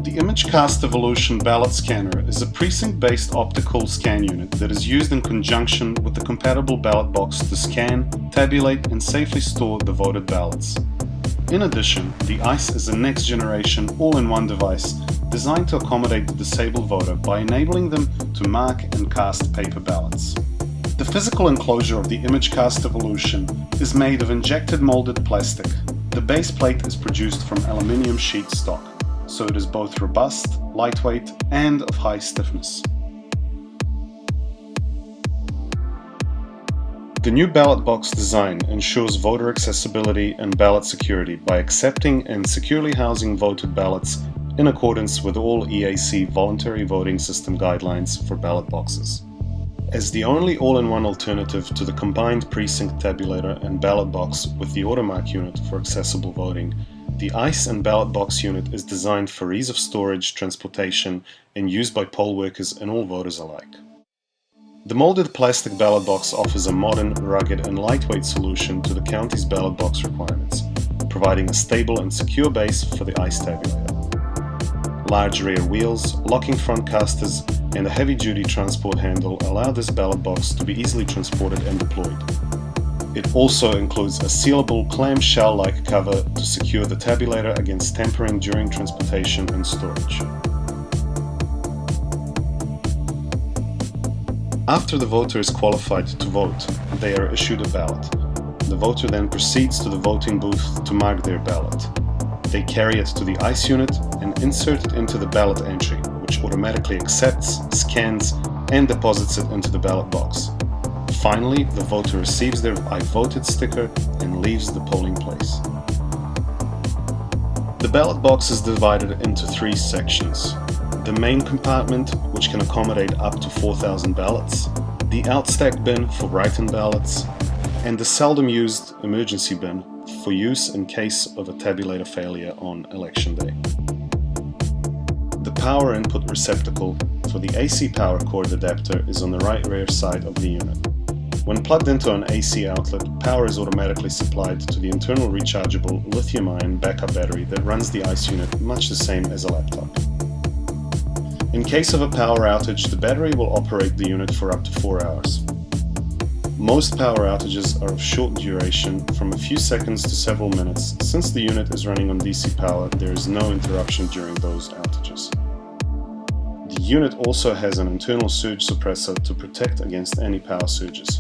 The ImageCast Evolution ballot scanner is a precinct-based optical scan unit that is used in conjunction with the compatible ballot box to scan, tabulate, and safely store the voted ballots. In addition, the ICE is a next-generation all-in-one device designed to accommodate the disabled voter by enabling them to mark and cast paper ballots. The physical enclosure of the ImageCast Evolution is made of injected molded plastic. The base plate is produced from aluminium sheet stock, so it is both robust, lightweight, and of high stiffness. The new ballot box design ensures voter accessibility and ballot security by accepting and securely housing voted ballots in accordance with all EAC voluntary voting system guidelines for ballot boxes. As the only all-in-one alternative to the combined precinct tabulator and ballot box with the AutoMark unit for accessible voting, the ICE and ballot box unit is designed for ease of storage, transportation, and use by poll workers and all voters alike. The molded plastic ballot box offers a modern, rugged, and lightweight solution to the county's ballot box requirements, providing a stable and secure base for the ICE tabulator. Large rear wheels, locking front casters, and a heavy-duty transport handle allow this ballot box to be easily transported and deployed. It also includes a sealable clamshell-like cover to secure the tabulator against tampering during transportation and storage. After the voter is qualified to vote, they are issued a ballot. The voter then proceeds to the voting booth to mark their ballot. They carry it to the ICE unit and insert it into the ballot entry, which automatically accepts, scans, and deposits it into the ballot box. Finally, the voter receives their I voted sticker and leaves the polling place. The ballot box is divided into three sections. The main compartment, which can accommodate up to 4,000 ballots, the outstack bin for write-in ballots, and the seldom used emergency bin for use in case of a tabulator failure on election day. The power input receptacle for the AC power cord adapter is on the right rear side of the unit. When plugged into an AC outlet, power is automatically supplied to the internal rechargeable lithium-ion backup battery that runs the ICE unit much the same as a laptop. In case of a power outage, the battery will operate the unit for up to 4 hours. Most power outages are of short duration, from a few seconds to several minutes. Since the unit is running on DC power, there is no interruption during those outages. The unit also has an internal surge suppressor to protect against any power surges.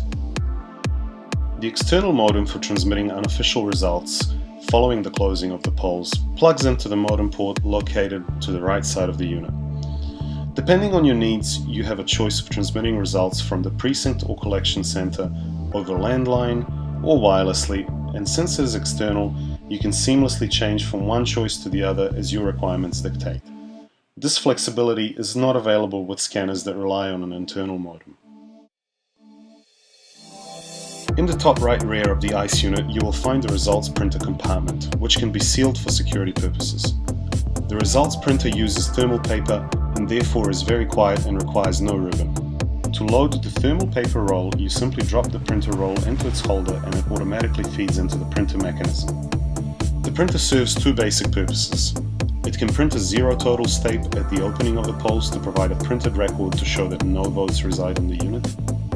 The external modem for transmitting unofficial results following the closing of the polls plugs into the modem port located to the right side of the unit. Depending on your needs, you have a choice of transmitting results from the precinct or collection center over landline or wirelessly, and since it is external, you can seamlessly change from one choice to the other as your requirements dictate. This flexibility is not available with scanners that rely on an internal modem. In the top right rear of the ICE unit, you will find the results printer compartment, which can be sealed for security purposes. The results printer uses thermal paper and therefore is very quiet and requires no ribbon. To load the thermal paper roll, you simply drop the printer roll into its holder and it automatically feeds into the printer mechanism. The printer serves two basic purposes. It can print a zero totals tape at the opening of the polls to provide a printed record to show that no votes reside on the unit,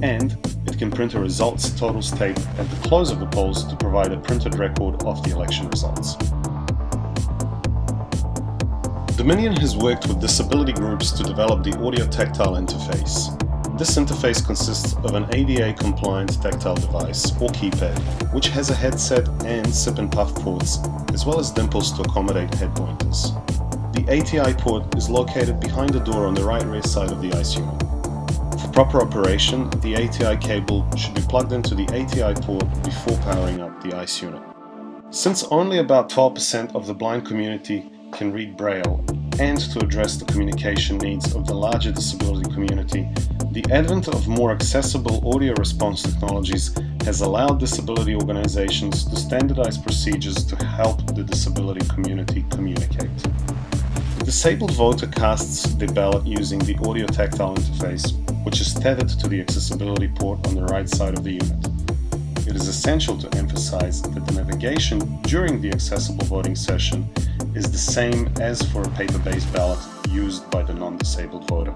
and it can print a results totals tape at the close of the polls to provide a printed record of the election results. Dominion has worked with disability groups to develop the audio-tactile interface. This interface consists of an ADA-compliant tactile device, or keypad, which has a headset and sip and puff ports, as well as dimples to accommodate head pointers. The ATI port is located behind the door on the right rear side of the ICE unit. For proper operation, the ATI cable should be plugged into the ATI port before powering up the ICE unit. Since only about 12% of the blind community can read Braille, and to address the communication needs of the larger disability community, the advent of more accessible audio response technologies has allowed disability organizations to standardize procedures to help the disability community communicate. The disabled voter casts their ballot using the audio-tactile interface, which is tethered to the accessibility port on the right side of the unit. it is essential to emphasize that the navigation during the accessible voting session is the same as for a paper-based ballot used by the non-disabled voter.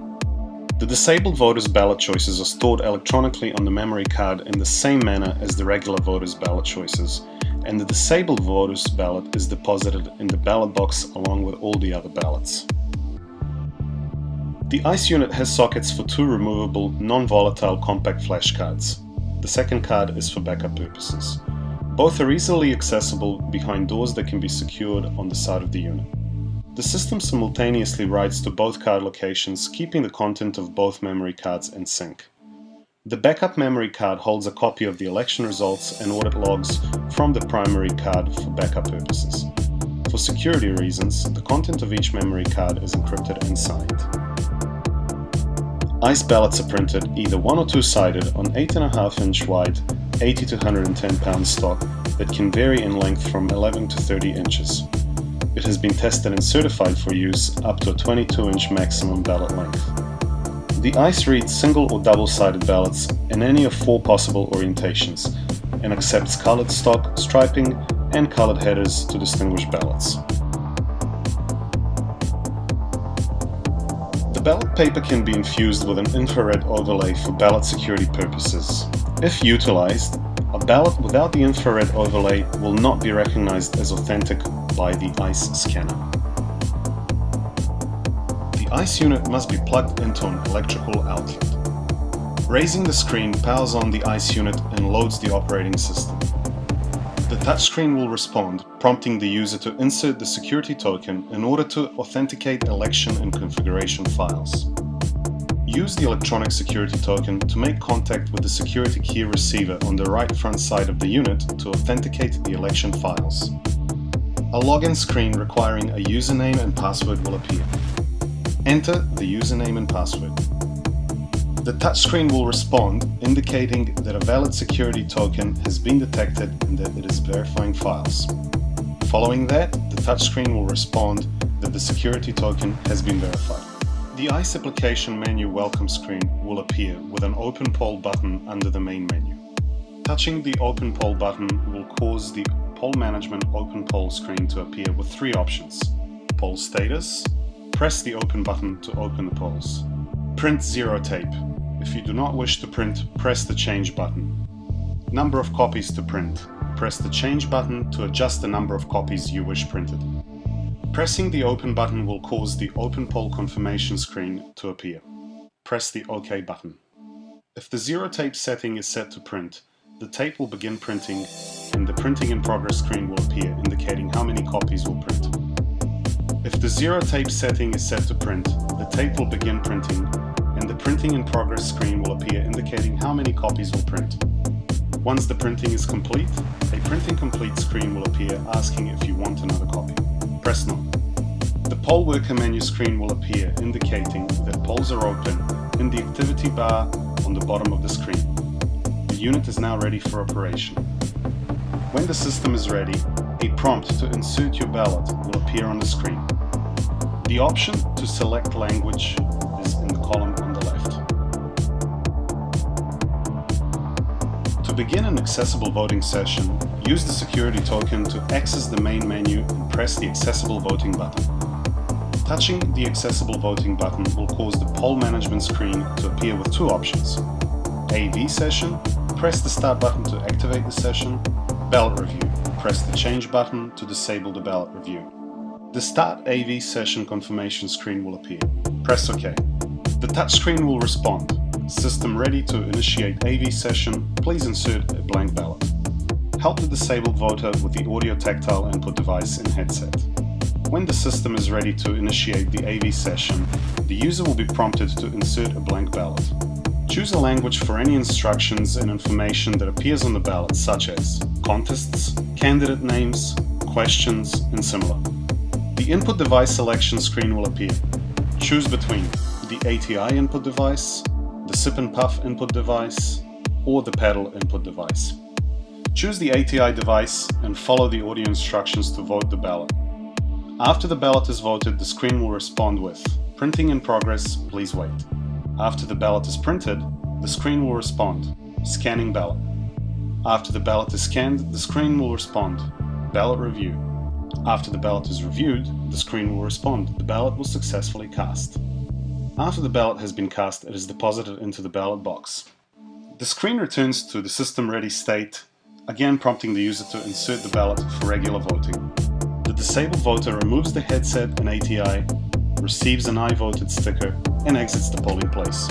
The disabled voter's ballot choices are stored electronically on the memory card in the same manner as the regular voter's ballot choices, and the disabled voter's ballot is deposited in the ballot box along with all the other ballots. The ICE unit has sockets for two removable, non-volatile compact flash cards. The second card is for backup purposes. Both are easily accessible behind doors that can be secured on the side of the unit. The system simultaneously writes to both card locations, keeping the content of both memory cards in sync. The backup memory card holds a copy of the election results and audit logs from the primary card for backup purposes. For security reasons, the content of each memory card is encrypted and signed. ICE ballots are printed either one or two-sided on 8.5-inch wide, 80 to 110 pound stock that can vary in length from 11 to 30 inches. It has been tested and certified for use up to a 22-inch maximum ballot length. The ICE reads single or double-sided ballots in any of 4 possible orientations and accepts colored stock, striping, and colored headers to distinguish ballots. The ballot paper can be infused with an infrared overlay for ballot security purposes. If utilized, a ballot without the infrared overlay will not be recognized as authentic by the ICE scanner. The ICE unit must be plugged into an electrical outlet. Raising the screen powers on the ICE unit and loads the operating system. The touchscreen will respond, prompting the user to insert the security token in order to authenticate election and configuration files. Use the electronic security token to make contact with the security key receiver on the right front side of the unit to authenticate the election files. A login screen requiring a username and password will appear. Enter the username and password. The touchscreen will respond, indicating that a valid security token has been detected and that it is verifying files. Following that, the touchscreen will respond that the security token has been verified. The ICE application menu welcome screen will appear with an open poll button under the main menu. Touching the open poll button will cause the poll management open poll screen to appear with 3 options. Poll status. Press the open button to open the polls. Print zero tape. If you do not wish to print, press the change button. Number of copies to print. Press the change button to adjust the number of copies you wish printed. Pressing the open button will cause the open poll confirmation screen to appear. Press the OK button. If the zero tape setting is set to print, the tape will begin printing and the printing in progress screen will appear, indicating how many copies will print. If the zero tape setting is set to print, the tape will begin printing and the printing in progress screen will appear, indicating how many copies will print. Once the printing is complete, a printing complete screen will appear asking if you want another copy. Press No. The poll worker menu screen will appear, indicating that polls are open in the activity bar on the bottom of the screen. The unit is now ready for operation. When the system is ready, a prompt to insert your ballot will appear on the screen. The option to select language is in the column on the left. To begin an accessible voting session, use the security token to access the main menu and press the Accessible Voting button. Touching the Accessible Voting button will cause the poll management screen to appear with 2 options. AV session, press the Start button to activate the session. Ballot review, press the Change button to disable the ballot review. The Start AV session confirmation screen will appear. Press OK. The touchscreen will respond. System ready to initiate AV session, please insert a blank ballot. Help the disabled voter with the audio tactile input device in headset. When the system is ready to initiate the AV session, the user will be prompted to insert a blank ballot. Choose a language for any instructions and information that appears on the ballot, such as contests, candidate names, questions, and similar. The input device selection screen will appear. Choose between the ATI input device, the sip and puff input device, or the pedal input device. Choose the ATI device and follow the audio instructions to vote the ballot. After the ballot is voted, the screen will respond with "Printing in progress, please wait." After the ballot is printed, the screen will respond "Scanning ballot." After the ballot is scanned, the screen will respond, "Ballot review." After the ballot is reviewed, the screen will respond, "The ballot was successfully cast." After the ballot has been cast, it is deposited into the ballot box. The screen returns to the system-ready state, again prompting the user to insert the ballot for regular voting. The disabled voter removes the headset and ATI, receives an "I voted" sticker, and exits the polling place.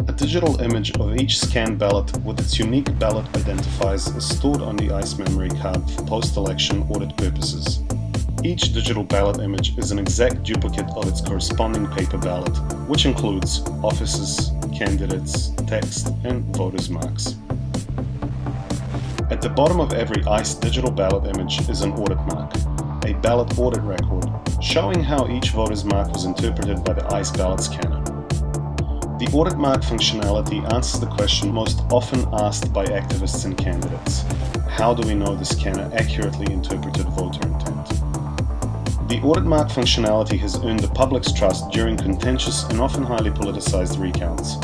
A digital image of each scanned ballot with its unique ballot identifiers is stored on the ICE memory card for post-election audit purposes. Each digital ballot image is an exact duplicate of its corresponding paper ballot, which includes offices, candidates, text, and voters' marks. At the bottom of every ICE digital ballot image is an audit mark, a ballot audit record, showing how each voter's mark was interpreted by the ICE ballot scanner. The audit mark functionality answers the question most often asked by activists and candidates: how do we know the scanner accurately interpreted voter intent? The audit mark functionality has earned the public's trust during contentious and often highly politicized recounts,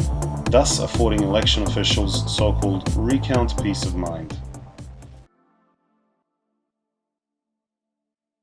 thus affording election officials so-called recount peace of mind.